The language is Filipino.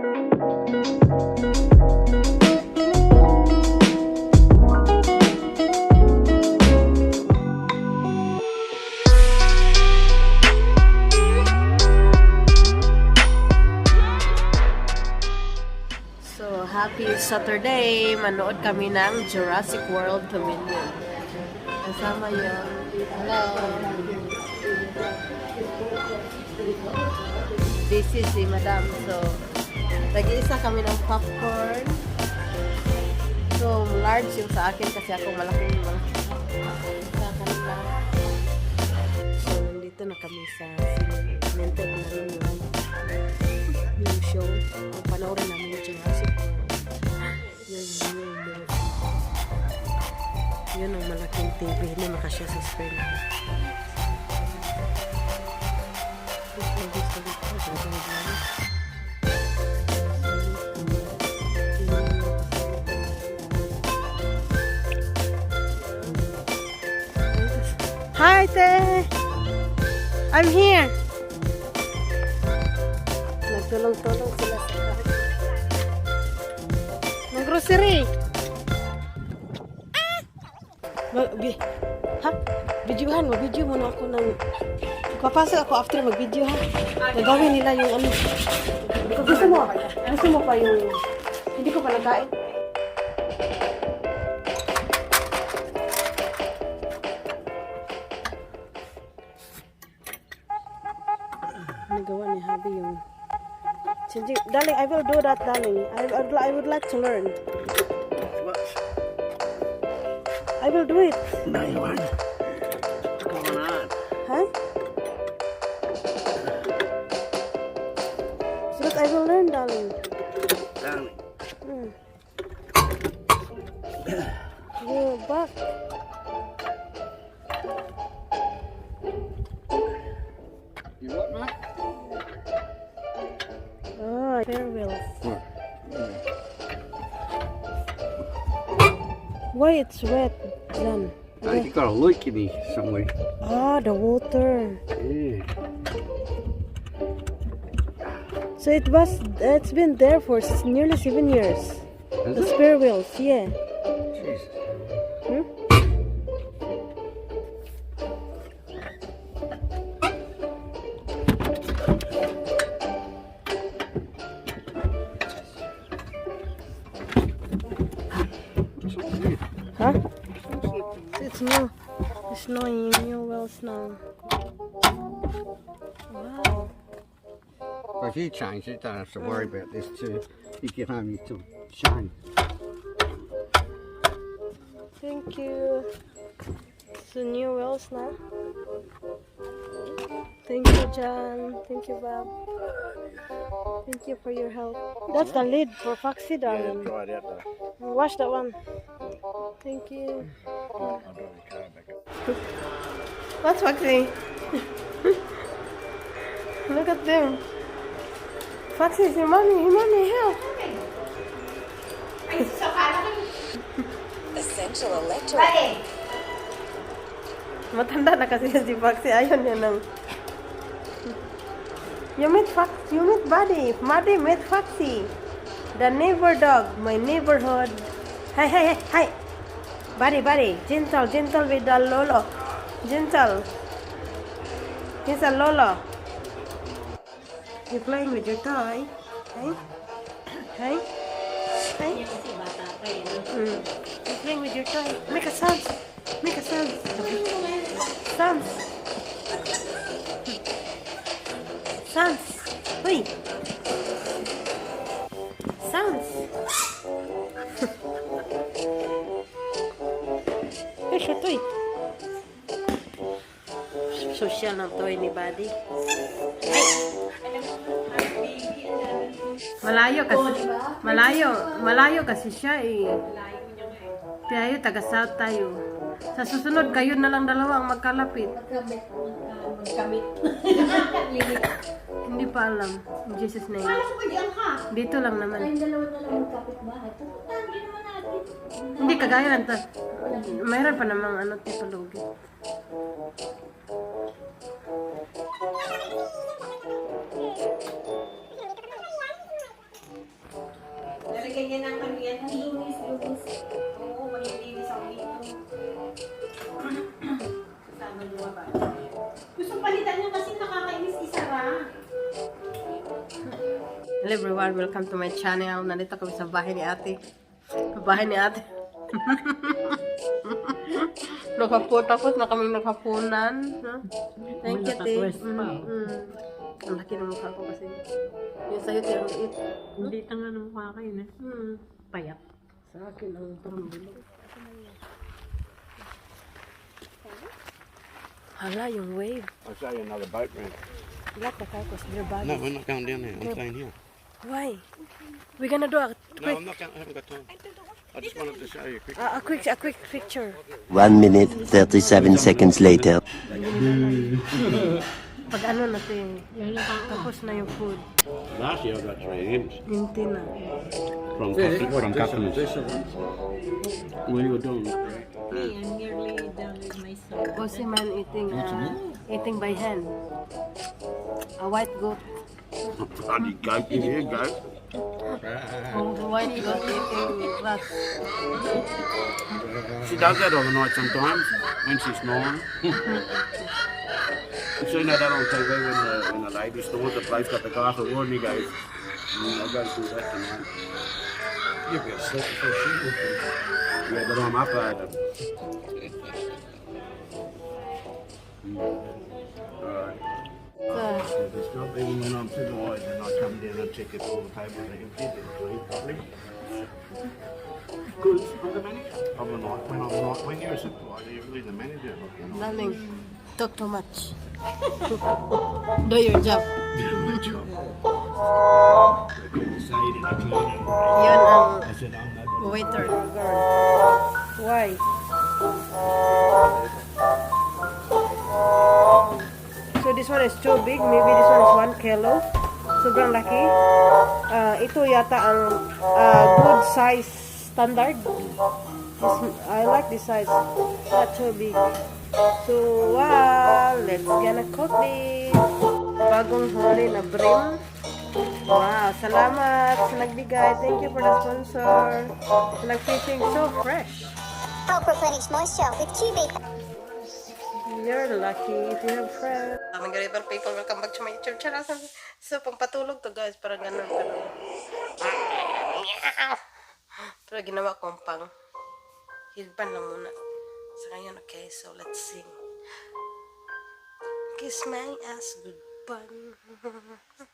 Happy Saturday! Manood kami ng Jurassic World Dominion. Kasama yung hello! This is si Madam. So, nag-iisa kami ng popcorn. So, large yung sa akin kasi ako malaking sa kanila. So, nandito na kami sa Sine. Nantay na rin yung show. Ang panoorin namin yung Jurassic World. Yun ang malaking TV. Hindi makasya sa screen. Hi, Te! I'm here! Nagtulong-tulong sila sa ng grocery. Ha? Videohan mo. Video mo na ako ng... Papasok ako after mag-video ha. Nagawin nila yung ano. Gusto mo? Gusto mo pa yung... Hindi ko pa nakain. Nagawa ni Habi yung... Darling, I will do that, darling. I would like to learn. I will do it. No, you aren't. What's going on? Huh? So that I will learn, darling. Darling. You're back. You what, Matt? Ah, farewell. Why it's wet, then? Oh, you got a leak in here somewhere. Ah, the water. Yeah. So it's been there for nearly 7 years. Is The it? spare wheels, yeah. Jesus. Hmm? Huh? It's new. It's new wheels now. Wow. Well, if you change it, don't have to worry about this too. You get home, you still shine. Thank you. It's the new wheels now. Thank you, John. Thank you, Bob. Thank you for your help. That's the lid for Foxy, darling. Try it out there. Wash that one. Thank you. I'll drive the car back up. What's Foxy? Look at them. Foxy, your mommy, help. Essential electric. Matanda na kasi si Foxy. Ayaw niya ng... You meet Buddy. Buddy met Foxy. The neighbor dog. My neighborhood. Hi. Buddy. Gentle with the Lolo. Gentle. He's a Lolo. You playing with your toy? Hey? You're playing with your toy. Make a sound. Sounds. Wait. Sounds. Here's your toy. Social ng toy ni Buddy. Malayo kasi siya eh. Tayo, taga-south tayo. Sa susunod, kayo na lang dalawa ang magkalapit. Magkamit. Hindi pa alam. In Jesus' name. Dito lang naman. Tayong dalawa na lang magkapit bahay. Hindi naman natin. Hindi, kagaya lang. Mayroon pa namang ano, tipologi. ganyan ang ano yan. Linis, lubos. Oo, malilinis ako dito. Kasama niyo ba? Gusto palitan niya kasi nakakainis isara. Hello everyone, welcome to my channel. Nandito kami sa bahay ni ate. Bahay ni ate. Tapos na kaming nakapunan. No? Thank you, te. Ang laki ng mukha ko kasi. Yung sa'yo, te, ang liit. Hindi tanga ng mukha kayo na. Payak. Sa akin, ang pambilog. Hala, yung wave. I'll show you another boat ramp. Black the carcass, your body. No, we're not going down there. I'm staying here. Why? We're gonna do a No, quick, I'm not going. I haven't got time. I just wanted to show you quickly. a quick picture. 1 minute, 37 seconds later. Pag ano natin, tapos na yung food. Last year I got 3 hymns Hindi na. from customers. What you were doing? Me, I'm nearly done with my son. Bossy man eating by hand. A white goat. Bloody goat in here, goat. The white goat eating grass. She does that overnight sometimes when she's snoring. You've seen that on TV when the lady stores the place got the glass of water and he goes, I'll go do that tonight. You'll get sleep before she will be. Yeah, but I'm up later. Alright. It's not even when I'm supervised and I come down and check if all the tables are empty, they're clean properly. Good, I'm the manager. When you're a supervisor, you're really the manager. Darling, talk too much. Do your job. My job. They couldn't say it in a cleaning. Yan ang I said, I'm nobody. waiter. Why? So this one is too big. Maybe this one is 1 kilo. Sobrang laki. Ito yata ang good size standard. I like this size. Not too big. So, wow, let's gonna cook this. Bagong huli na brim. Wow, salamat sa nagbigay. Thank you for the sponsor. Sa nag-fishing, so fresh. Help replenish moisture with cubic. You're lucky if you have friends. Aming garibang people, welcome back to my YouTube channel. So, pangpatulog to guys, parang ganun. Pero ginawa kong pang hilban lang muna. So ngayon, okay, so let's sing. Kiss my ass goodbye.